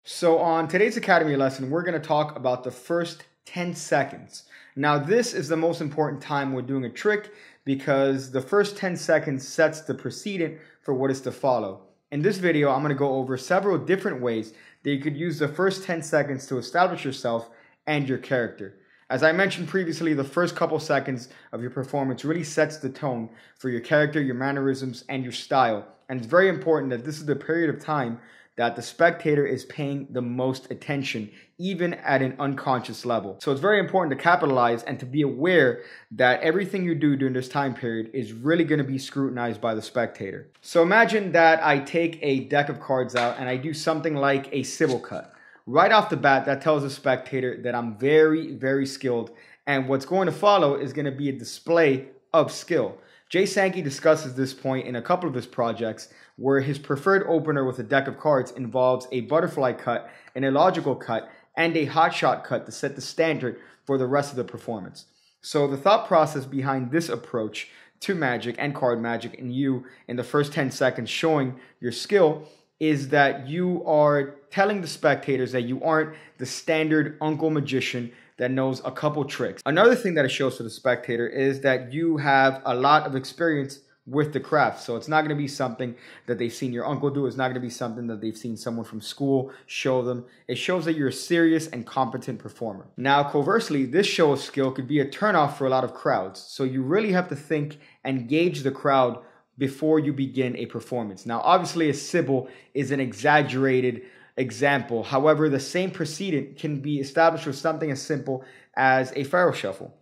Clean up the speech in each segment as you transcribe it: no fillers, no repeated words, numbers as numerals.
So on today's Academy lesson, we're going to talk about the first 10 seconds. Now this is the most important time when doing a trick because the first 10 seconds sets the precedent for what is to follow. In this video, I'm going to go over several different ways that you could use the first 10 seconds to establish yourself and your character. As I mentioned previously, the first couple seconds of your performance really sets the tone for your character, your mannerisms, and your style. And it's very important that this is the period of time that the spectator is paying the most attention, even at an unconscious level. So it's very important to capitalize and to be aware that everything you do during this time period is really going to be scrutinized by the spectator. So imagine that I take a deck of cards out and I do something like a Sybil cut. Right off the bat, that tells the spectator that I'm very, very skilled, and what's going to follow is going to be a display of skill. Jay Sankey discusses this point in a couple of his projects where his preferred opener with a deck of cards involves a butterfly cut, an illogical cut, and a hot shot cut to set the standard for the rest of the performance. So the thought process behind this approach to magic and card magic and you in the first 10 seconds showing your skill is that you are telling the spectators that you aren't the standard uncle magician that knows a couple tricks. Another thing that it shows to the spectator is that you have a lot of experience with the craft. So it's not going to be something that they've seen your uncle do. It's not going to be something that they've seen someone from school show them. It shows that you're a serious and competent performer. Now, conversely, this show of skill could be a turnoff for a lot of crowds. So you really have to think and gauge the crowd before you begin a performance. Now, obviously, a Sybil is an exaggerated example. However, the same precedent can be established with something as simple as a Pharaoh shuffle.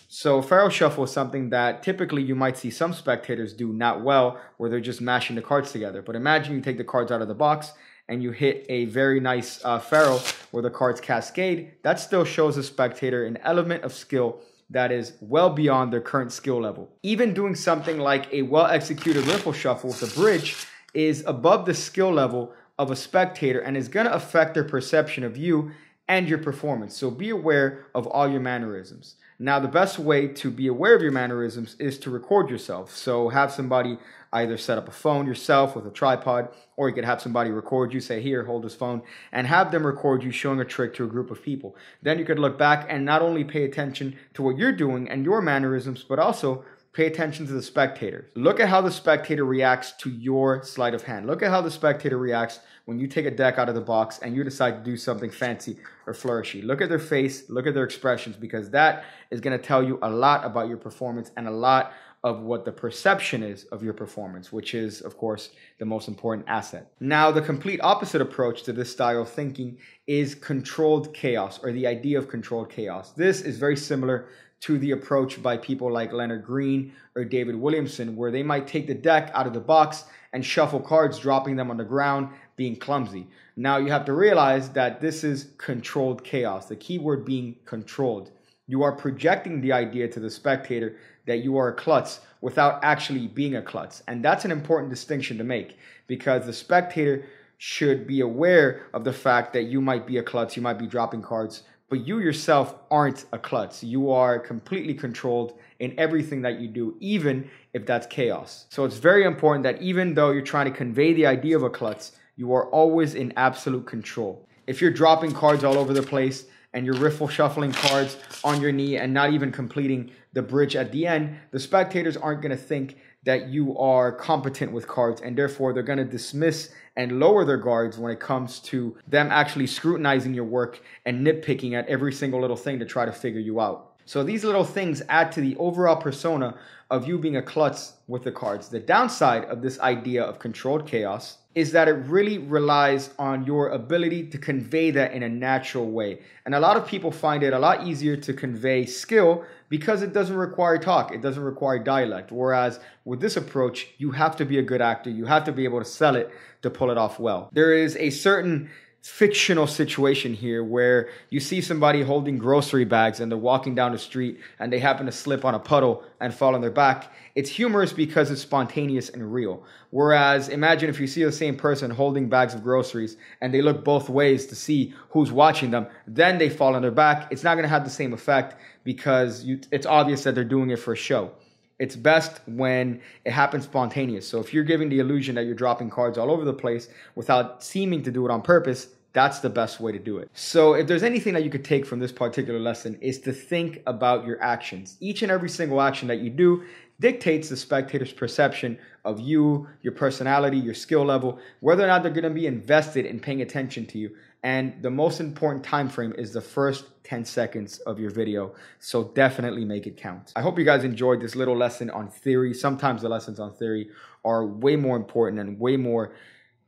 So Pharaoh shuffle is something that typically you might see some spectators do not well, where they're just mashing the cards together. But imagine you take the cards out of the box and you hit a very nice Pharaoh where the cards cascade. That still shows a spectator an element of skill that is well beyond their current skill level. Even doing something like a well-executed riffle shuffle with a bridge is above the skill level of a spectator and is going to affect their perception of you and your performance. So be aware of all your mannerisms. Now, the best way to be aware of your mannerisms is to record yourself. So have somebody either set up a phone yourself with a tripod, or you could have somebody record you, say, here, hold this phone, and have them record you showing a trick to a group of people. Then you could look back and not only pay attention to what you're doing and your mannerisms, but also pay attention to the spectator. Look at how the spectator reacts to your sleight of hand. Look at how the spectator reacts when you take a deck out of the box and you decide to do something fancy or flourishy. Look at their face, look at their expressions, because that is going to tell you a lot about your performance and a lot of what the perception is of your performance, which is, of course, the most important asset. Now, the complete opposite approach to this style of thinking is controlled chaos, or the idea of controlled chaos. This is very similar to the approach by people like Laurent Green or David Williamson, where they might take the deck out of the box and shuffle cards, dropping them on the ground, being clumsy. Now, you have to realize that this is controlled chaos, the key word being controlled. You are projecting the idea to the spectator that you are a klutz without actually being a klutz. And that's an important distinction to make, because the spectator should be aware of the fact that you might be a klutz, you might be dropping cards, but you yourself aren't a klutz. You are completely controlled in everything that you do, even if that's chaos. So it's very important that even though you're trying to convey the idea of a klutz, you are always in absolute control. If you're dropping cards all over the place and you're riffle shuffling cards on your knee and not even completing the bridge at the end, the spectators aren't going to think that you are competent with cards, and therefore they're going to dismiss and lower their guards when it comes to them actually scrutinizing your work and nitpicking at every single little thing to try to figure you out. So these little things add to the overall persona of you being a klutz with the cards. The downside of this idea of controlled chaos is that it really relies on your ability to convey that in a natural way. And a lot of people find it a lot easier to convey skill because it doesn't require talk, it doesn't require dialect. Whereas with this approach, you have to be a good actor, you have to be able to sell it to pull it off well. There is a certain fictional situation here where you see somebody holding grocery bags and they're walking down the street and they happen to slip on a puddle and fall on their back. It's humorous because it's spontaneous and real. Whereas imagine if you see the same person holding bags of groceries and they look both ways to see who's watching them, then they fall on their back. It's not going to have the same effect because it's obvious that they're doing it for a show. It's best when it happens spontaneous. So if you're giving the illusion that you're dropping cards all over the place without seeming to do it on purpose, that's the best way to do it. So if there's anything that you could take from this particular lesson, is to think about your actions. Each and every single action that you do dictates the spectator's perception of you, your personality, your skill level, whether or not they're going to be invested in paying attention to you. And the most important time frame is the first 10 seconds of your video. So definitely make it count. I hope you guys enjoyed this little lesson on theory. Sometimes the lessons on theory are way more important and way more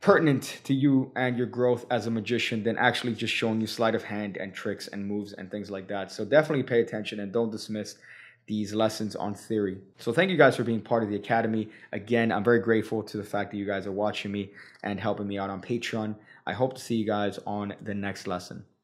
pertinent to you and your growth as a magician than actually just showing you sleight of hand and tricks and moves and things like that. So definitely pay attention and don't dismiss these lessons on theory. So thank you guys for being part of the Academy. Again, I'm very grateful to the fact that you guys are watching me and helping me out on Patreon. I hope to see you guys on the next lesson.